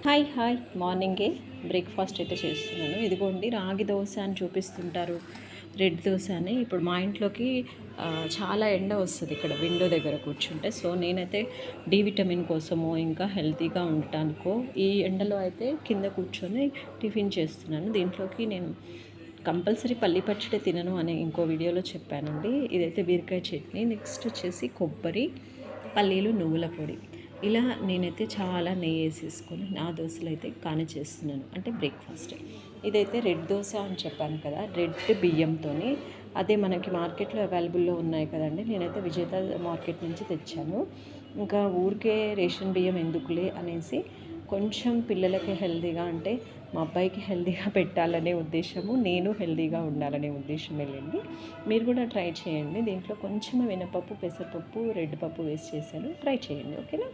Hi hi మార్నింగే breakfast అయితే చేస్తున్నాను. ఇదిగోండి రాగి దోశ అని చూపిస్తుంటారు, రెడ్ దోశ అని. ఇప్పుడు మా ఇంట్లోకి చాలా ఎండ వస్తుంది ఇక్కడ విండో దగ్గర కూర్చుంటే. సో నేనైతే డి విటమిన్ కోసమో ఇంకా హెల్తీగా ఉండటానికో ఈ ఎండలో అయితే కింద కూర్చొని టిఫిన్ చేస్తున్నాను. దీంట్లోకి నేను కంపల్సరీ పల్లి పచ్చడి తినను అని ఇంకో వీడియోలో చెప్పానండి. ఇదైతే బీరకాయ చట్నీ, నెక్స్ట్ వచ్చేసి కొబ్బరి, పల్లీలు, నువ్వుల పొడి. ఇలా నేనైతే చాలా నెయ్యి వేసేసుకొని నా దోశలు అయితే కానిచేస్తున్నాను, అంటే బ్రేక్ఫాస్ట్. ఇదైతే రెడ్ దోశ అని చెప్పాను కదా, రెడ్ బియ్యంతో. అదే మనకి మార్కెట్లో అవైలబుల్లో ఉన్నాయి కదండి. నేనైతే విజేత మార్కెట్ నుంచి తెచ్చాను. ఇంకా ఊరికే రేషన్ బియ్యం ఎందుకులే అనేసి కొంచెం పిల్లలకి హెల్తీగా, అంటే మా అబ్బాయికి హెల్తీగా పెట్టాలనే ఉద్దేశము, నేను హెల్తీగా ఉండాలనే ఉద్దేశం వెళ్ళింది. మీరు కూడా ట్రై చేయండి. దీంట్లో కొంచెం మినపప్పు, పెసరపప్పు, రెడ్ పప్పు వేసి చేశాను. ట్రై చేయండి, ఓకేనా?